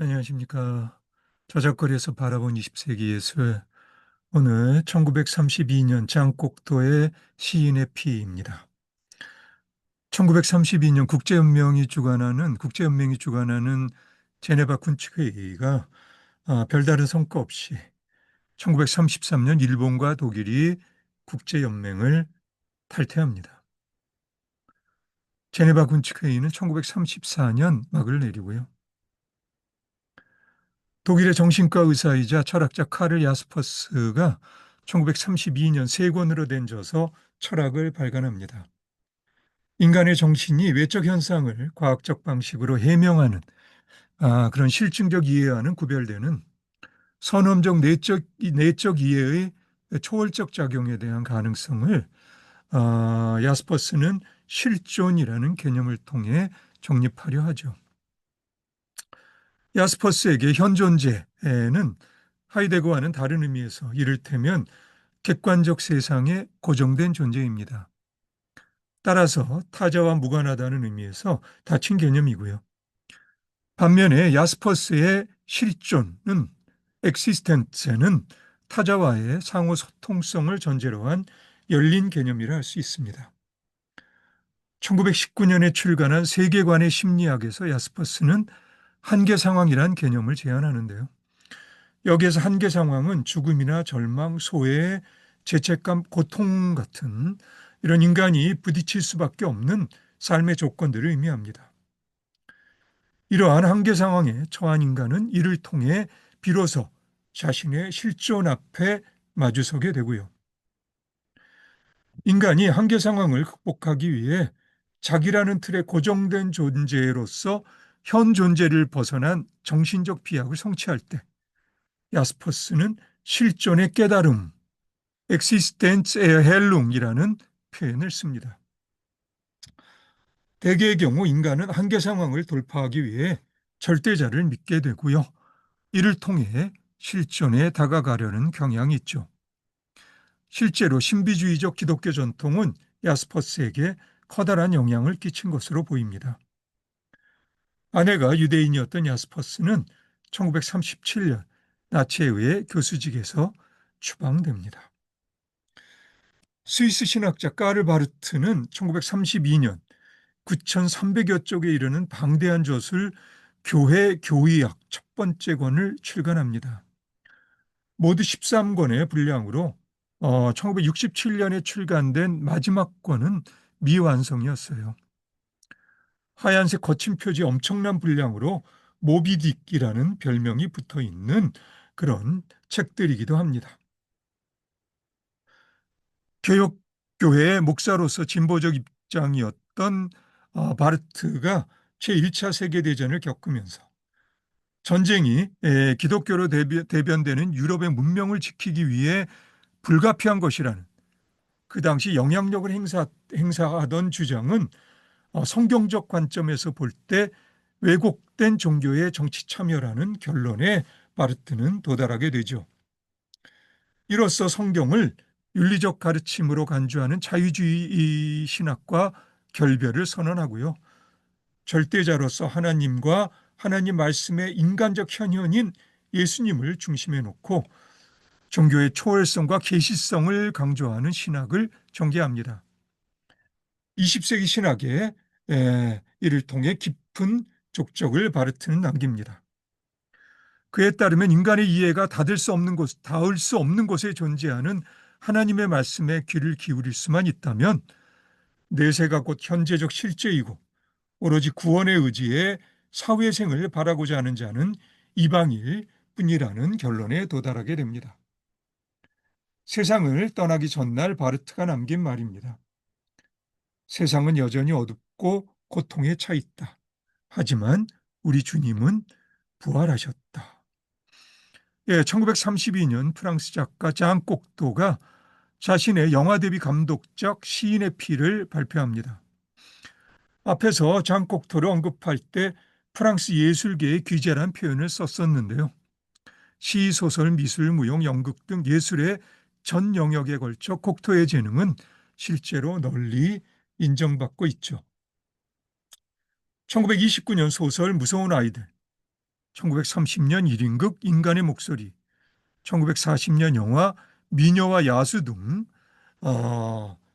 안녕하십니까. 저작거리에서 바라본 20세기 예술. 오늘 1932년 장곡도의 시인의 피입니다. 1932년 국제연맹이 주관하는 제네바 군축회의가 별다른 성과 없이 1933년 일본과 독일이 국제연맹을 탈퇴합니다. 제네바 군축회의는 1934년 막을 내리고요. 독일의 정신과 의사이자 철학자 카를 야스퍼스가 1932년 세 권으로 된 저서 철학을 발간합니다. 인간의 정신이 외적 현상을 과학적 방식으로 해명하는 그런 실증적 이해와는 구별되는 선험적 내적 이해의 초월적 작용에 대한 가능성을 야스퍼스는 실존이라는 개념을 통해 정립하려 하죠. 야스퍼스에게 현존재는 하이데거와는 다른 의미에서 이를테면 객관적 세상의 고정된 존재입니다. 따라서 타자와 무관하다는 의미에서 닫힌 개념이고요. 반면에 야스퍼스의 실존은 엑시스텐스는 타자와의 상호 소통성을 전제로 한 열린 개념이라 할 수 있습니다. 1919년에 출간한 세계관의 심리학에서 야스퍼스는 한계 상황이란 개념을 제안하는데요. 여기에서 한계 상황은 죽음이나 절망, 소외, 죄책감, 고통 같은 이런 인간이 부딪힐 수밖에 없는 삶의 조건들을 의미합니다. 이러한 한계 상황에 처한 인간은 이를 통해 비로소 자신의 실존 앞에 마주서게 되고요. 인간이 한계 상황을 극복하기 위해 자기라는 틀에 고정된 존재로서 현 존재를 벗어난 정신적 비약을 성취할 때 야스퍼스는 실존의 깨달음, existenz erhellung이라는 표현을 씁니다. 대개의 경우 인간은 한계 상황을 돌파하기 위해 절대자를 믿게 되고요. 이를 통해 실존에 다가가려는 경향이 있죠. 실제로 신비주의적 기독교 전통은 야스퍼스에게 커다란 영향을 끼친 것으로 보입니다. 아내가 유대인이었던 야스퍼스는 1937년 나치에 의해 교수직에서 추방됩니다. 스위스 신학자 까르 바르트는 1932년 9,300여 쪽에 이르는 방대한 저술 교회 교의학 첫 번째 권을 출간합니다. 모두 13권의 분량으로 1967년에 출간된 마지막 권은 미완성이었어요. 하얀색 거친 표지 엄청난 분량으로 모비딕이라는 별명이 붙어 있는 그런 책들이기도 합니다. 교역교회의 목사로서 진보적 입장이었던 바르트가 제1차 세계대전을 겪으면서 전쟁이 기독교로 대변되는 유럽의 문명을 지키기 위해 불가피한 것이라는 그 당시 영향력을 행사하던 주장은 성경적 관점에서 볼 때 왜곡된 종교의 정치 참여라는 결론에 바르트는 도달하게 되죠. 이로써 성경을 윤리적 가르침으로 간주하는 자유주의 신학과 결별을 선언하고요. 절대자로서 하나님과 하나님 말씀의 인간적 현현인 예수님을 중심에 놓고 종교의 초월성과 계시성을 강조하는 신학을 전개합니다. 20세기 신학에 이를 통해 깊은 족적을 바르트는 남깁니다. 그에 따르면 인간의 이해가 닿을 수 없는 곳에 존재하는 하나님의 말씀에 귀를 기울일 수만 있다면 내세가 곧 현재적 실제이고 오로지 구원의 의지에 사회생을 바라고자 하는 자는 이방일 뿐이라는 결론에 도달하게 됩니다. 세상을 떠나기 전날 바르트가 남긴 말입니다. 세상은 여전히 어둡고 고통에 차 있다. 하지만 우리 주님은 부활하셨다. 1932년 프랑스 작가 장 꼭도가 자신의 영화 데뷔 감독작 시인의 피를 발표합니다. 앞에서 장 꼭토를 언급할 때 프랑스 예술계의 귀재란 표현을 썼었는데요. 시, 소설, 미술, 무용, 연극 등 예술의 전 영역에 걸쳐 꼭토의 재능은 실제로 널리 인정받고 있죠. 1929년 소설 무서운 아이들, 1930년 1인극 인간의 목소리, 1940년 영화 미녀와 야수 등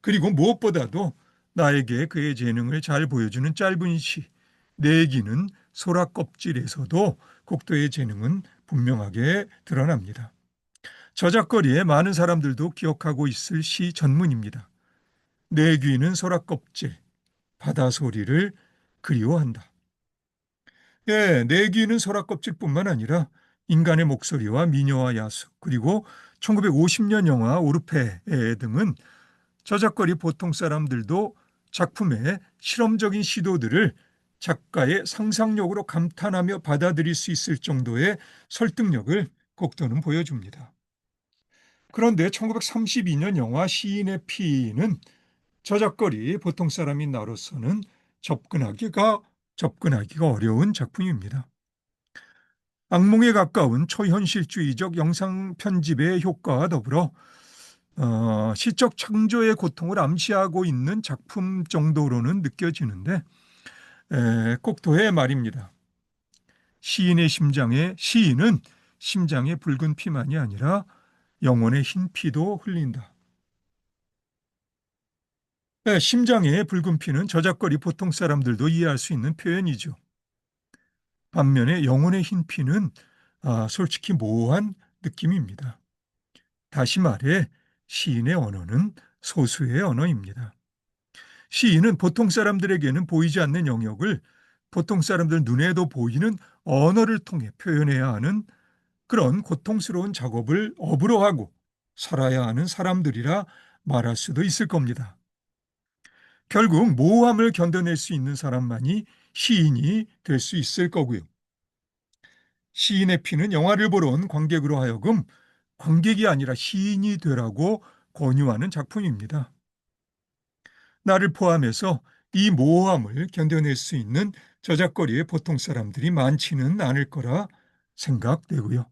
그리고 무엇보다도 나에게 그의 재능을 잘 보여주는 짧은 시 내기는 소라 껍질에서도 곡도의 재능은 분명하게 드러납니다. 저작거리에 많은 사람들도 기억하고 있을 시 전문입니다. 내 귀는 소라 껍질, 바다 소리를 그리워한다. 예, 내 귀는 소라 껍질뿐만 아니라 인간의 목소리와 미녀와 야수, 그리고 1950년 영화 오르페 등은 저작거리 보통 사람들도 작품의 실험적인 시도들을 작가의 상상력으로 감탄하며 받아들일 수 있을 정도의 설득력을 곡도는 보여줍니다. 그런데 1932년 영화 시인의 피는 저작거리 보통 사람인 나로서는 접근하기가 어려운 작품입니다. 악몽에 가까운 초현실주의적 영상 편집의 효과와 더불어 시적 창조의 고통을 암시하고 있는 작품 정도로는 느껴지는데 꼭도의 말입니다. 시인은 심장에 붉은 피만이 아니라 영혼의 흰 피도 흘린다. 심장의 붉은 피는 저작거리 보통 사람들도 이해할 수 있는 표현이죠. 반면에 영혼의 흰 피는 솔직히 모호한 느낌입니다. 다시 말해 시인의 언어는 소수의 언어입니다. 시인은 보통 사람들에게는 보이지 않는 영역을 보통 사람들 눈에도 보이는 언어를 통해 표현해야 하는 그런 고통스러운 작업을 업으로 하고 살아야 하는 사람들이라 말할 수도 있을 겁니다. 결국 모호함을 견뎌낼 수 있는 사람만이 시인이 될 수 있을 거고요. 시인의 피는 영화를 보러 온 관객으로 하여금 관객이 아니라 시인이 되라고 권유하는 작품입니다. 나를 포함해서 이 모호함을 견뎌낼 수 있는 저작거리의 보통 사람들이 많지는 않을 거라 생각되고요.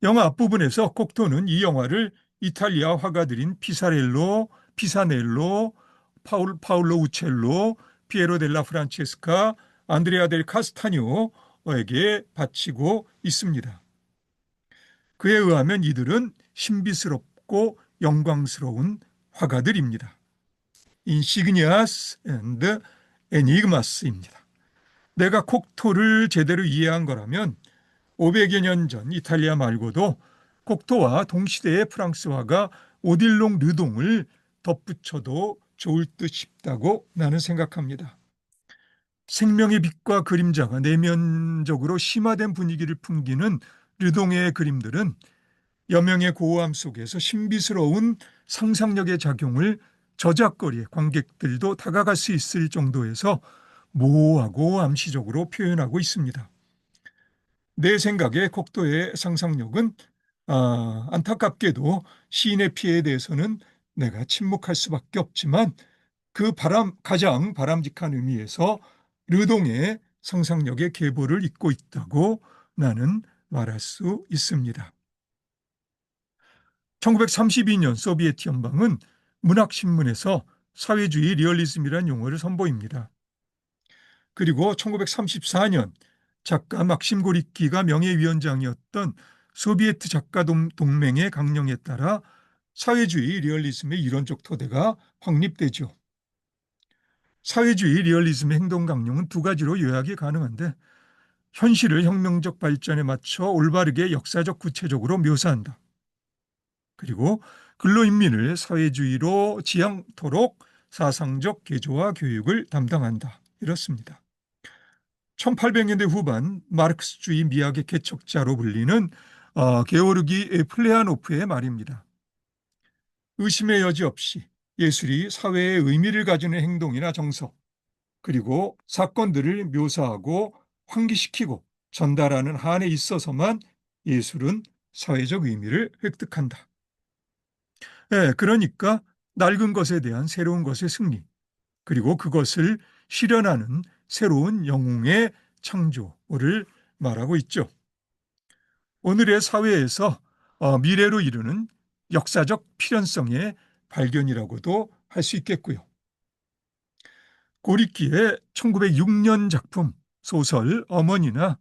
영화 앞부분에서 꼭토는 이 영화를 이탈리아 화가들인 피사넬로, 파울로 우첼로, 피에로 델라 프란체스카, 안드레아 델 카스타뇨에게 바치고 있습니다. 그에 의하면 이들은 신비스럽고 영광스러운 화가들입니다. 인시그니아스 앤드 에니그마스입니다. 내가 kok토를 제대로 이해한 거라면 500여 년 전 이탈리아 말고도 kok토와 동시대의 프랑스 화가 오딜롱 르동을 덧붙여도 좋을 듯 싶다고 나는 생각합니다. 생명의 빛과 그림자가 내면적으로 심화된 분위기를 풍기는 르동의 그림들은 여명의 고요함 속에서 신비스러운 상상력의 작용을 저작거리의 관객들도 다가갈 수 있을 정도에서 모호하고 암시적으로 표현하고 있습니다. 내 생각에 kok도의 상상력은 안타깝게도 시인의 피해에 대해서는 내가 침묵할 수밖에 없지만 가장 바람직한 의미에서 르동의 상상력의 계보를 잇고 있다고 나는 말할 수 있습니다. 1932년 소비에트 연방은 문학신문에서 사회주의 리얼리즘이라는 용어를 선보입니다. 그리고 1934년 작가 막심 고리키가 명예위원장이었던 소비에트 작가 동맹의 강령에 따라 사회주의 리얼리즘의 이론적 토대가 확립되죠. 사회주의 리얼리즘의 행동 강령은 두 가지로 요약이 가능한데 현실을 혁명적 발전에 맞춰 올바르게 역사적 구체적으로 묘사한다. 그리고 근로인민을 사회주의로 지향토록 사상적 개조와 교육을 담당한다. 이렇습니다. 1800년대 후반 마르크스주의 미학의 개척자로 불리는 게오르기 플레아노프의 말입니다. 의심의 여지 없이 예술이 사회에 의미를 가지는 행동이나 정서, 그리고 사건들을 묘사하고 환기시키고 전달하는 한에 있어서만 예술은 사회적 의미를 획득한다. 네, 그러니까 낡은 것에 대한 새로운 것의 승리, 그리고 그것을 실현하는 새로운 영웅의 창조를 말하고 있죠. 오늘의 사회에서 미래로 이르는 역사적 필연성의 발견이라고도 할 수 있겠고요. 고리키의 1906년 작품 소설 어머니나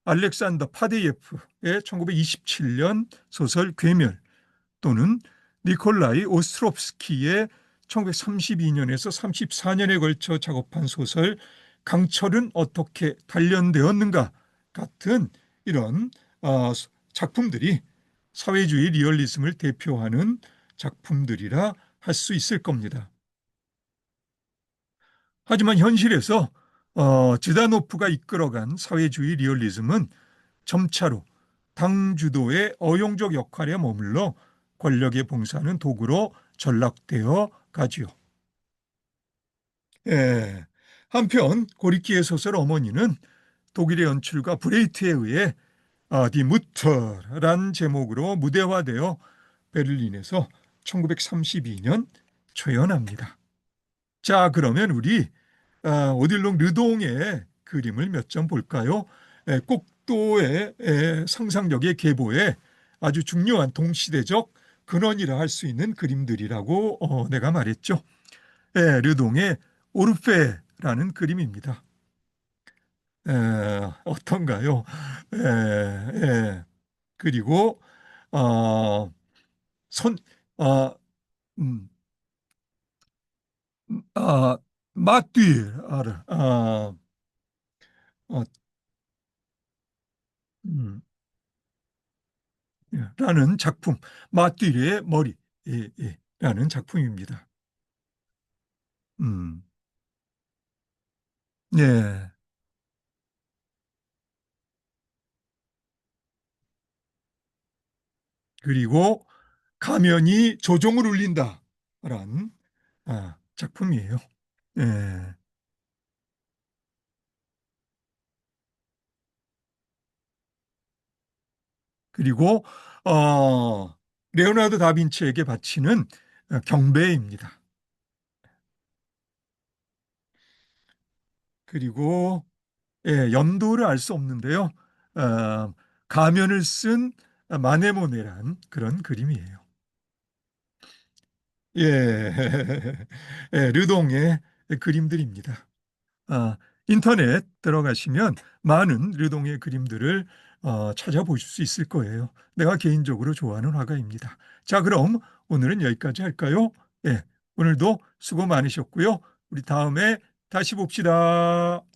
알렉산더 파데예프의 1927년 소설 괴멸, 또는 니콜라이 오스트롭스키의 1932년에서 34년에 걸쳐 작업한 소설 강철은 어떻게 단련되었는가 같은 이런 작품들이 사회주의 리얼리즘을 대표하는 작품들이라 할 수 있을 겁니다. 하지만 현실에서 지다노프가 이끌어간 사회주의 리얼리즘은 점차로 당 주도의 어용적 역할에 머물러 권력에 봉사하는 도구로 전락되어 가지요. 예. 한편 고리키의 소설 어머니는 독일의 연출가 브레이트에 의해 디 무터란 제목으로 무대화되어 베를린에서 1932년 초연합니다. 자, 그러면 우리 오딜롱 르동의 그림을 몇 점 볼까요? 꼭도의 상상력의 계보에 아주 중요한 동시대적 근원이라 할 수 있는 그림들이라고 내가 말했죠. 르동의 오르페라는 그림입니다. 어떤가요? 그리고 어, 손, 어, 음, 아, 마띠, 알아. 어, 음, 라는 작품, 마띠의 머리, 라는 작품입니다. 음, 네. 그리고 가면이 조종을 울린다라는 작품이에요. 예. 그리고 어, 레오나르도 다빈치에게 바치는 경배입니다. 그리고 연도를 알 수 없는데요. 가면을 쓴 마네모네란 그런 그림이에요. 예, 르동의 그림들입니다. 아, 인터넷 들어가시면 많은 르동의 그림들을 찾아보실 수 있을 거예요. 내가 개인적으로 좋아하는 화가입니다. 자, 그럼 오늘은 여기까지 할까요? 예, 오늘도 수고 많으셨고요. 우리 다음에 다시 봅시다.